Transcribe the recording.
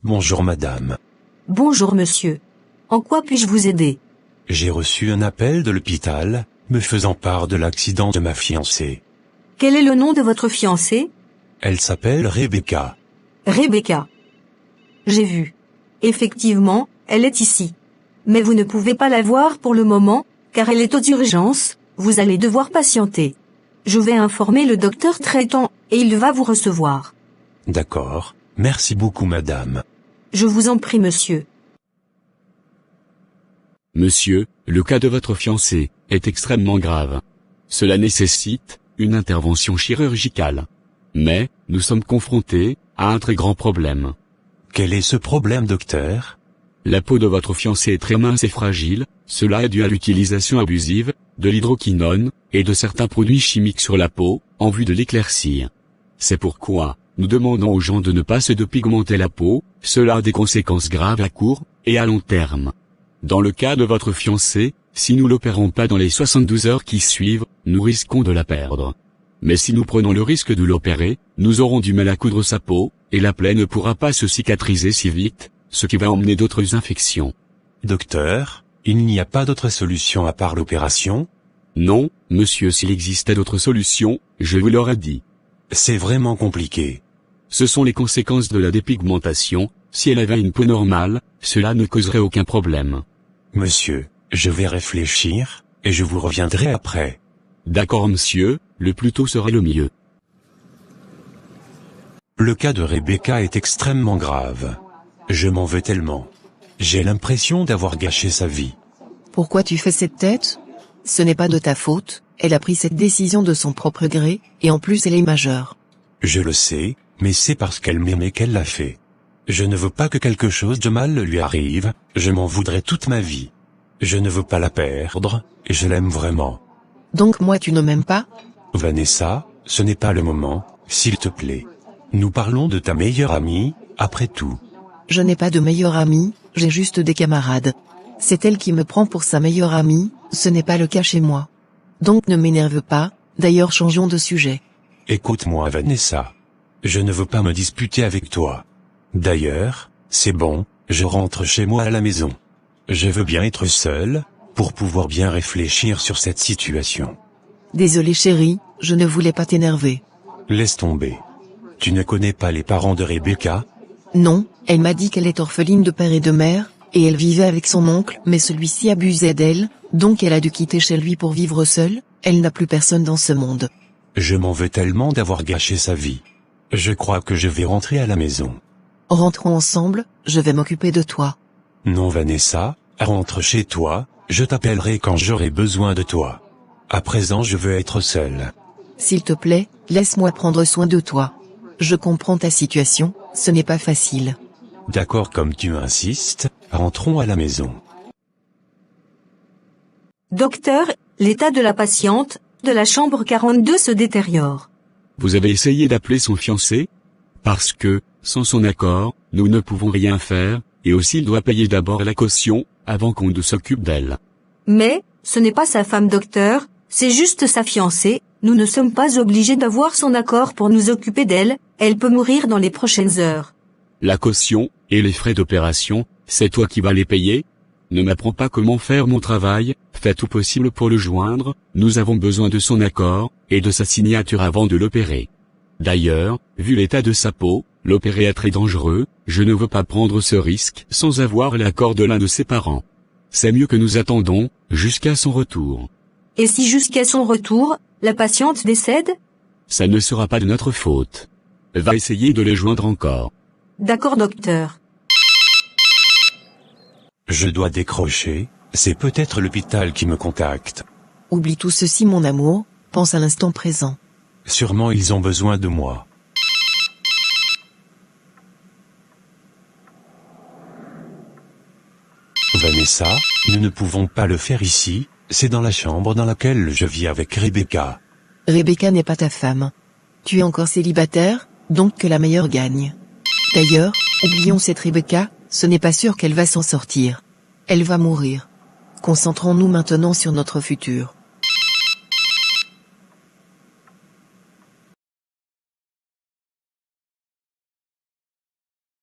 Bonjour madame. Bonjour monsieur. En quoi puis-je vous aider? J'ai reçu un appel de l'hôpital, me faisant part de l'accident de ma fiancée. Quel est le nom de votre fiancée? Elle s'appelle Rebecca. Rebecca. J'ai vu. Effectivement, elle est ici. Mais vous ne pouvez pas la voir pour le moment, car elle est aux urgences, vous allez devoir patienter. Je vais informer le docteur traitant, et il va vous recevoir. D'accord, merci beaucoup madame. Je vous en prie monsieur. Monsieur, le cas de votre fiancée est extrêmement grave. Cela nécessite une intervention chirurgicale. Mais, nous sommes confrontés à un très grand problème. Quel est ce problème, docteur? La peau de votre fiancée est très mince et fragile, cela est dû à l'utilisation abusive de l'hydroquinone et de certains produits chimiques sur la peau, en vue de l'éclaircir. C'est pourquoi, nous demandons aux gens de ne pas se dépigmenter la peau, cela a des conséquences graves à court et à long terme. Dans le cas de votre fiancée, si nous l'opérons pas dans les 72 heures qui suivent, nous risquons de la perdre. Mais si nous prenons le risque de l'opérer, nous aurons du mal à coudre sa peau, et la plaie ne pourra pas se cicatriser si vite, ce qui va emmener d'autres infections. Docteur, il n'y a pas d'autre solution à part l'opération? Non, monsieur, s'il existait d'autres solutions, je vous l'aurais dit. C'est vraiment compliqué. Ce sont les conséquences de la dépigmentation. Si elle avait une peau normale, cela ne causerait aucun problème. Monsieur, je vais réfléchir, et je vous reviendrai après. D'accord monsieur, le plus tôt sera le mieux. Le cas de Rebecca est extrêmement grave. Je m'en veux tellement. J'ai l'impression d'avoir gâché sa vie. Pourquoi tu fais cette tête? Ce n'est pas de ta faute, elle a pris cette décision de son propre gré, et en plus elle est majeure. Je le sais, mais c'est parce qu'elle m'aimait qu'elle l'a fait. Je ne veux pas que quelque chose de mal lui arrive, je m'en voudrais toute ma vie. Je ne veux pas la perdre, et je l'aime vraiment. Donc moi tu ne m'aimes pas? Vanessa, ce n'est pas le moment, s'il te plaît. Nous parlons de ta meilleure amie, après tout. Je n'ai pas de meilleure amie, j'ai juste des camarades. C'est elle qui me prend pour sa meilleure amie, ce n'est pas le cas chez moi. Donc ne m'énerve pas, d'ailleurs changeons de sujet. Écoute-moi Vanessa. Je ne veux pas me disputer avec toi. D'ailleurs, c'est bon, je rentre chez moi à la maison. Je veux bien être seul, pour pouvoir bien réfléchir sur cette situation. Désolé chérie, je ne voulais pas t'énerver. Laisse tomber. Tu ne connais pas les parents de Rebecca? Non, elle m'a dit qu'elle est orpheline de père et de mère, et elle vivait avec son oncle, mais celui-ci abusait d'elle, donc elle a dû quitter chez lui pour vivre seule, elle n'a plus personne dans ce monde. Je m'en veux tellement d'avoir gâché sa vie. Je crois que je vais rentrer à la maison. Rentrons ensemble, je vais m'occuper de toi. Non Vanessa, rentre chez toi, je t'appellerai quand j'aurai besoin de toi. À présent je veux être seul. S'il te plaît, laisse-moi prendre soin de toi. Je comprends ta situation, ce n'est pas facile. D'accord comme tu insistes, rentrons à la maison. Docteur, l'état de la patiente, de la chambre 42 se détériore. Vous avez essayé d'appeler son fiancé? Parce que, sans son accord, nous ne pouvons rien faire, et aussi il doit payer d'abord la caution, avant qu'on ne s'occupe d'elle. Mais, ce n'est pas sa femme docteur, c'est juste sa fiancée, nous ne sommes pas obligés d'avoir son accord pour nous occuper d'elle, elle peut mourir dans les prochaines heures. La caution, et les frais d'opération, c'est toi qui vas les payer? Ne m'apprends pas comment faire mon travail, fais tout possible pour le joindre, nous avons besoin de son accord, et de sa signature avant de l'opérer. D'ailleurs, vu l'état de sa peau, l'opérer est très dangereux, je ne veux pas prendre ce risque sans avoir l'accord de l'un de ses parents. C'est mieux que nous attendons, jusqu'à son retour. Et si jusqu'à son retour, la patiente décède? Ça ne sera pas de notre faute. Va essayer de le joindre encore. D'accord docteur. Je dois décrocher, c'est peut-être l'hôpital qui me contacte. Oublie tout ceci mon amour, pense à l'instant présent. Sûrement ils ont besoin de moi. Vanessa, nous ne pouvons pas le faire ici, c'est dans la chambre dans laquelle je vis avec Rebecca. Rebecca n'est pas ta femme. Tu es encore célibataire, donc que la meilleure gagne. D'ailleurs, oublions cette Rebecca, ce n'est pas sûr qu'elle va s'en sortir. Elle va mourir. Concentrons-nous maintenant sur notre futur.